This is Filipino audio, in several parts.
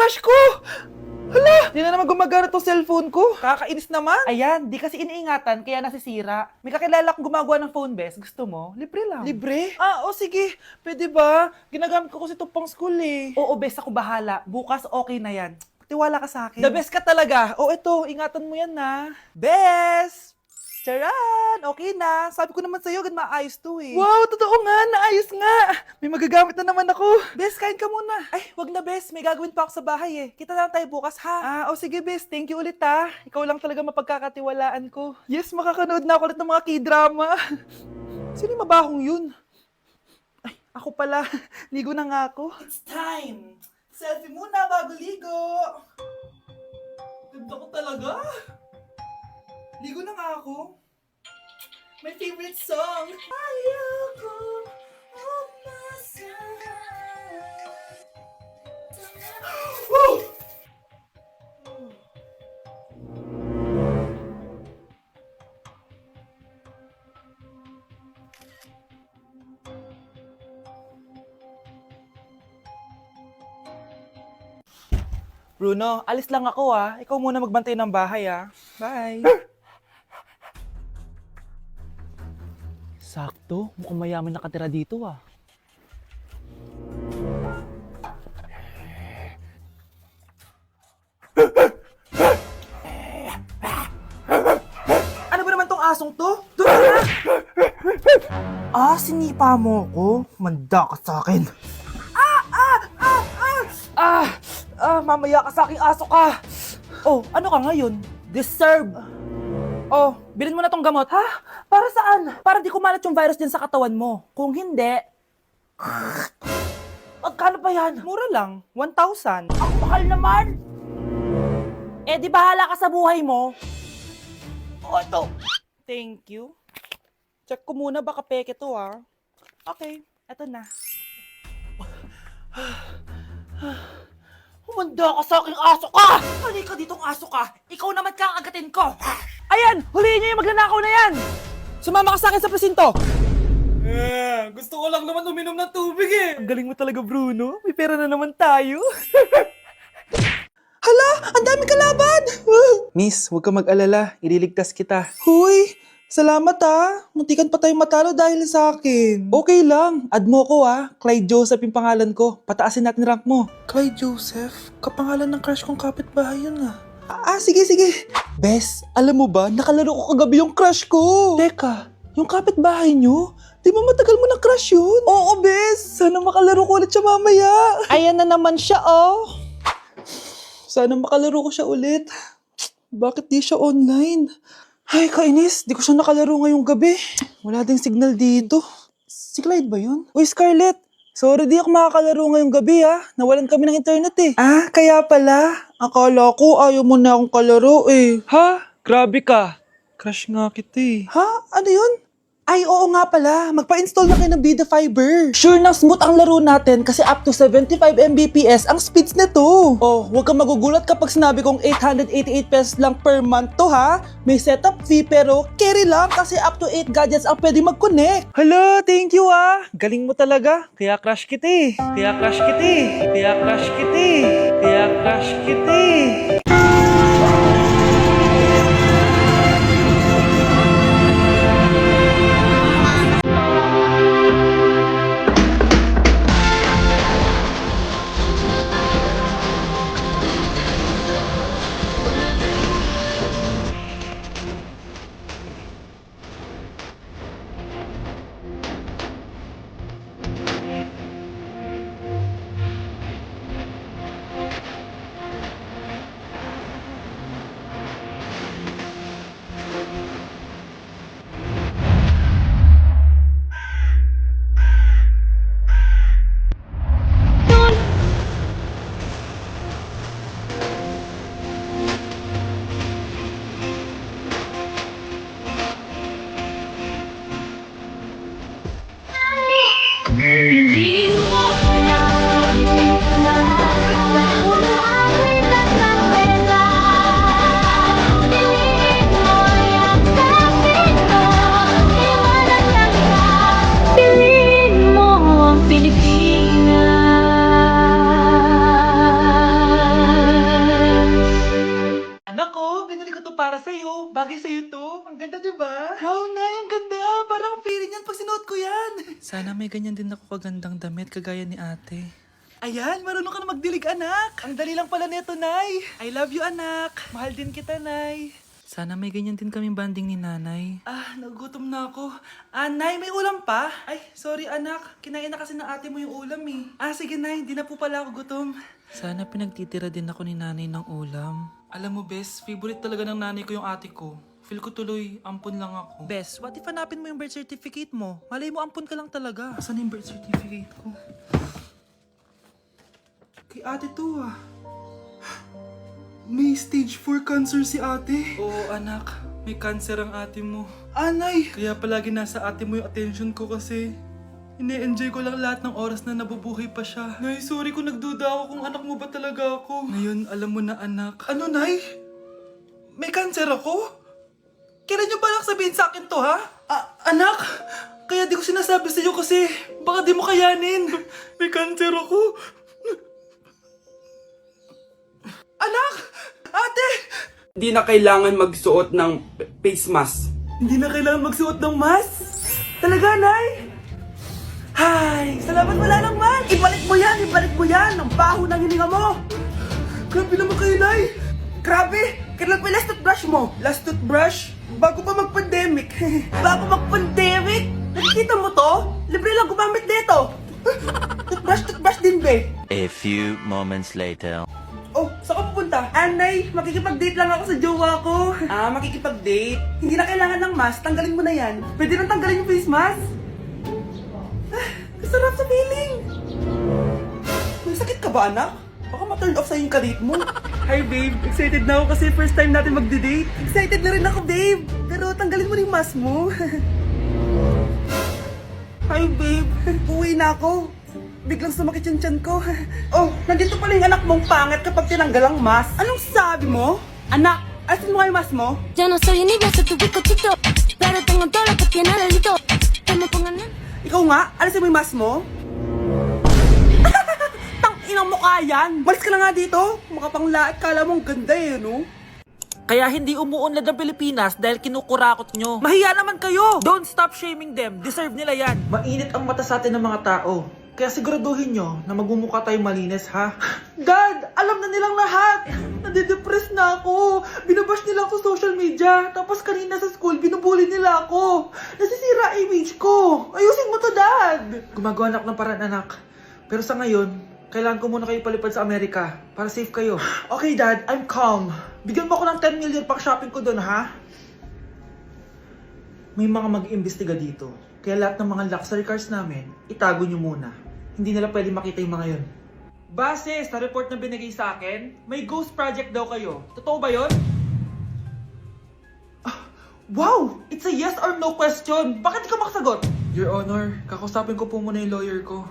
crush ko! Hala! Di na naman gumagana tong cellphone ko. Kakainis naman. Ayan, di kasi iniingatan kaya nasisira. May kakilala kong gumagawa ng phone best. Gusto mo? Libre lang. Libre? O sige. Pwede ba? Ginagamit ko kasi ito pang school eh. Oo, best ako bahala. Bukas okay na yan. Tiwala ka sa akin. The best ka talaga. Ito, ingatan mo yan na. Best! Charan! Okay na. Sabi ko naman sa'yo, maayos to eh. Wow, totoo nga. Naayos nga. May magagamit na naman ako. Bes, kain ka muna. Ay, wag na Bes. May gagawin pa ako sa bahay eh. Kita na lang tayo bukas ha. Sige Bes. Thank you ulit ha. Ikaw lang talaga mapagkakatiwalaan ko. Yes, makakanood na ako ulit ng mga k-drama. Sino yung mabahong yun? Ay, ako pala. Ligo na nga ako. It's time. Selfie muna bago ligo. Ganda ko talaga. Ligo na nga ako. My favorite song. Ayoko umasahan. Woo! Bruno, alis lang ako ah. Ikaw muna magbantay ng bahay ah. Bye. Sakto, mukhang mayaman nakatira dito ah. Ano ba naman tong asong to? Doon na! Sinipa mo ko? Manda ka sa akin. Mamaya ka sa aking aso ka. Ano ka ngayon? Deserve. Bilhin mo na tong gamot. Ha? Para saan? Para di kumalat yung virus din sa katawan mo. Kung hindi... Magkano ba yan? Mura lang. 1,000. Ang mahal naman! Di bahala ka sa buhay mo. Ito. Thank you. Check ko muna, baka peke to ah. Okay, eto na. Humanda ka sa aking aso ka! Halika ditong aso ka! Ikaw naman kakagatin ko! Ayan! Huliin niyo yung magnanakaw na yan! Sumama ka sa akin sa presinto! Gusto ko lang naman uminom ng tubig eh! Ang galing mo talaga, Bruno. May pera na naman tayo. Hala! Ang daming kalaban! Miss, huwag ka mag-alala. Ililigtas kita. Huy! Salamat ah! Muntikan pa tayong matalo dahil sa akin. Okay lang. Add mo ko ah. Clyde Joseph yung pangalan ko. Pataasin natin rank mo. Clyde Joseph? Kapangalan ng crush kong kapitbahay yun ah. Sige. Bes, alam mo ba, nakalaro ko kagabi yung crush ko. Teka, yung kapitbahay nyo? Di ba matagal mo na crush yun? Oo, Bes. Sana makalaro ko ulit siya mamaya. Ayan na naman siya, oh. Sana makalaro ko siya ulit. Bakit di siya online? Ay, kainis. Di ko siya nakalaro ngayong gabi. Wala ding signal dito. Si Clyde ba yun? Uy, Scarlett. Sorry, di ako makakalaro ngayong gabi ha. Nawalan kami ng internet eh. Kaya pala. Akala ko ayaw mo na akong kalaro eh. Ha? Grabe ka. Crush nga kita eh. Ha? Ano yun? Ay, oo nga pala. Magpa-install na kayo ng Vida Fiber. Sure na smooth ang laro natin kasi up to 75 Mbps ang speeds nito. Huwag kang magugulat kapag sinabi kong 888 pesos lang per month to ha. May setup fee pero carry lang kasi up to 8 gadgets ang pwede mag-connect. Hala, thank you ah. Galing mo talaga. Kaya crush kita eh. Kaya crush kita eh. Kaya crush kita eh. Kaya crush kita eh. Bagay sa'yo to. Ang ganda, diba? Wow, Nay, ang ganda. Parang feeling yan pag sinuot ko yan. Sana may ganyan din ako kagandang damit kagaya ni ate. Ayan, marunong ka na magdilig, anak. Ang dali lang pala nito, Nay. I love you, anak. Mahal din kita, Nay. Sana may ganyan din kaming banding ni nanay. Nagugutom na ako. Nay, may ulam pa? Ay, sorry anak. Kinain na kasi ng ate mo yung ulam eh. Sige Nay, hindi na po pala ako gutom. Sana pinagtitira din ako ni nanay ng ulam. Alam mo, Bes, favorite talaga ng nanay ko yung ate ko. Feel ko tuloy, ampun lang ako. Bes, what if hanapin mo yung birth certificate mo? Malay mo, ampun ka lang talaga. Asan yung birth certificate ko? Kay ate to May stage 4 cancer si ate. Oo anak, may cancer ang ate mo. Anay! Kaya palagi nasa ate mo yung attention ko kasi ine-enjoy ko lang lahat ng oras na nabubuhay pa siya. Nay, sorry kung nagduda ako kung anak mo ba talaga ako. Ngayon, alam mo na anak. Ano, Nay? May cancer ako? Kailan niyo ba lang sabihin sa akin to, ha? Anak! Kaya di ko sinasabi sa iyo kasi baka di mo kayanin. May cancer ako. Anak! Ate! Hindi na kailangan magsuot ng face mask. Hindi na kailangan magsuot ng mask? Talaga, Nay? Hay! Salamat wala ng mask! Ibalik mo yan! Ibalik mo yan! Ang baho ng hininga mo! Grabe naman kayo, Nay! Grabe! Kailan pa yung last toothbrush mo? Last toothbrush? Bago pa mag-pandemic. Bago mag-pandemic? Nakikita mo to? Libre lang gumamit dito. Toothbrush din, be. A few moments later. Oh, saan ka pupunta? Anay, makikipag-date lang ako sa jowa ko. Makikipag-date? Hindi na kailangan ng mask, tanggalin mo na yan. Pwede nang tanggalin yung face mask? Kasarap sa feeling. May sakit ka ba, anak? Baka ma-turn off sa'yo yung karit mo. Hi, babe. Excited na ako kasi first time natin magde-date. Excited na rin ako, babe. Pero tanggalin mo rin yung mask mo. Hi, babe. Uwi na ako. Biglang sumakit yung tiyan ko. Oh, nandito pala yung anak mong pangit kapag tinanggal ang mask. Anong sabi mo? Anak, asin mo nga yung mask mo? Yo no soy envidioso, tu bizcochito, pero tengo todo lo que tiene delito. Que me pongan en... Ikaw nga, alisin mo yung mask mo? Tang-inang mukha yan! Malis ka na nga dito! Makapanglait, kala mong ganda eh, no? Kaya hindi umuunlad ang Pilipinas dahil kinukurakot nyo. Mahiya naman kayo! Don't stop shaming them. Deserve nila yan. Mainit ang mata sa atin ng mga tao. Kaya siguraduhin nyo na magmumukha tayong malinis, ha? Dad! Alam na nilang lahat! Nadidepress na ako! Binabash nila ako sa social media. Tapos kanina sa school, binubuli nila ako. Nasisira image ko. Ayusin mo to, Dad! Gumagawa na ako ng paraan, anak. Pero sa ngayon, kailangan ko muna kayo palipad sa Amerika para safe kayo. Okay, Dad. I'm calm. Bigyan mo ako ng 10 million pang shopping ko doon, ha? May mga mag-iimbestiga dito. Kaya lahat ng mga luxury cars namin, itago nyo muna. Hindi nila pwede makita yung mga yun. Base sa report na binigay sa akin, may ghost project daw kayo. Totoo ba yun? Wow! It's a yes or no question. Bakit di ka makasagot? Your Honor, kakusapin ko po muna yung lawyer ko.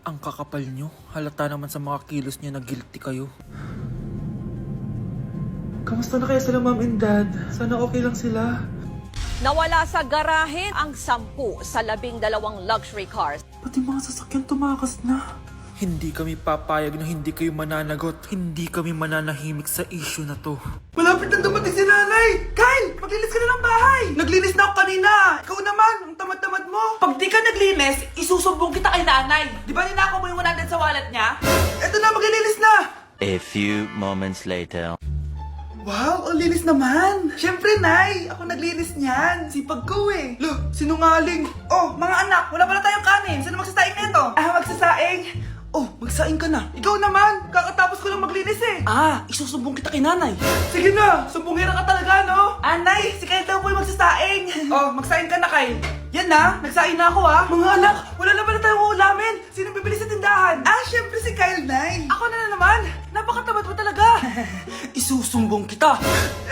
Ang kakapal nyo. Halata naman sa mga kilos nyo na guilty kayo. Kamusta na kaya sila, Mom and Dad? Sana okay lang sila. Nawala sa garahe ang 10 sa 12 luxury cars. Pati mga sasakyan tumakas na. Hindi kami papayag na hindi kayo mananagot. Hindi kami mananahimik sa issue na to. Malapit na dumating si Nanay! Kyle! Maglinis ka na ng bahay! Naglinis na ako kanina! Ikaw naman! Ang tamad-tamad mo! Pag di ka naglinis, isusumbong kita kay Nanay! Di ba ninakaw mo yung 100 sa wallet niya? Eto na! Maglilinis na! A few moments later. Wow, ang linis naman! Siyempre, Nay! Ako naglinis niyan! Sipag ko eh! Look, sinungaling! Oh, mga anak! Wala pala tayong kanin! Sino magsasaing nito? Magsasaing! Oh, magsaing ka na! Ikaw naman! Kakatapos ko lang maglinis eh! Isusumbong kita kay Nanay! Sige na! Sumbongera ka talaga, no? Nay! Si Kyle daw po yung magsasaing! Oh, magsaing ka na, Kyle! Yan na! Nagsaing na ako Mga anak! Wala na pala tayong ulamin! Sino bibili sa tindahan? Siyempre si Kyle, Nay! Ako na naman! Napakatamad mo talaga! Isusumbong kita!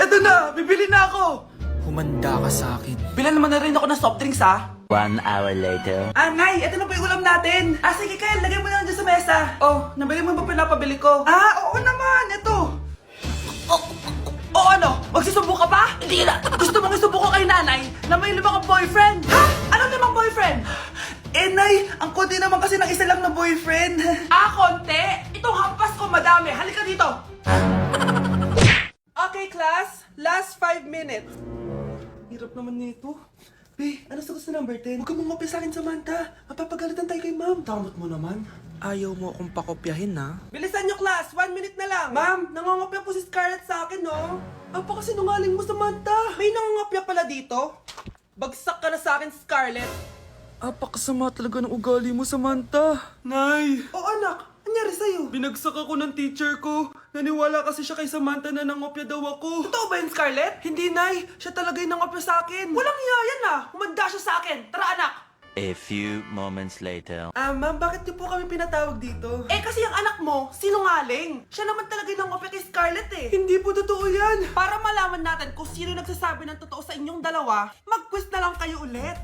Eto na! Bibili na ako! Humanda ka sa akin. Bilan naman na rin ako ng soft drinks, 1 hour later. Nay! Eto na po yung ulam natin! Sige, Kyle! Lagay mo na dyan sa mesa! Oh, nabili mo ba pinapabili ko? Oo naman! Eto! Ano? Magsusumbong ka pa? Hindi na! Gusto mong isumbong ko kay Nanay na may 5 kang boyfriend? Ha? Anong 5 boyfriend? Nay, ang konti naman kasi ng isa lang na boyfriend. Konti? Itong hampas ko madami. Halika dito. Okay, class. Last 5 minutes. Hirap naman nito. Be, ano sa gusto number 10? Huwag ka mong sa akin, Samantha. Mapapagalitan tayo kay ma'am. Tamot mo naman. Ayaw mo akong pakopyahin, ha? Bilisan nyo, class! 1 minute na lang! Ma'am, nangongopya po si Scarlett sa akin, no? Apakasinungaling mo, Samantha! May nangongopya pala dito? Bagsak ka na sa akin, Scarlett! Apakasama talaga ng ugali mo, Samantha. Nay! O anak, anyari sa'yo? Binagsak ako ng teacher ko. Naniwala kasi siya kay Samantha na nangopya daw ako. Totoo ba yun, Scarlett? Hindi, Nay. Siya talaga yung nangopya sa akin. Walang iya yan, ah! Humanda siya sa akin! Tara, anak! A few moments later. Ma'am, bakit niyo po kami pinatawag dito? Eh, kasi ang anak mo, sinungaling. Siya naman talaga yung nangopya kay Scarlett eh. Hindi po totoo yan. Para malaman natin kung sino nagsasabi ng totoo sa inyong dalawa, mag-quiz na lang kayo ulit.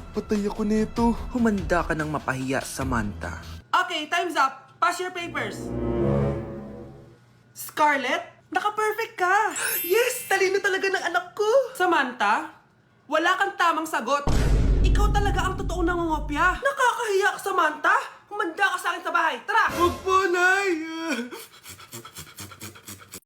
Patay ako nito. Humanda ka ng mapahiya, Samantha. Okay, time's up. Pass your papers. Scarlett, naka-perfect ka. Yes, talino talaga ng anak ko. Samantha, wala kang tamang sagot. Ikaw talaga ang totoong nangongopya. Nakakahiya ka, Samantha. Humanda ka sa akin sa bahay. Tara! Huwag po!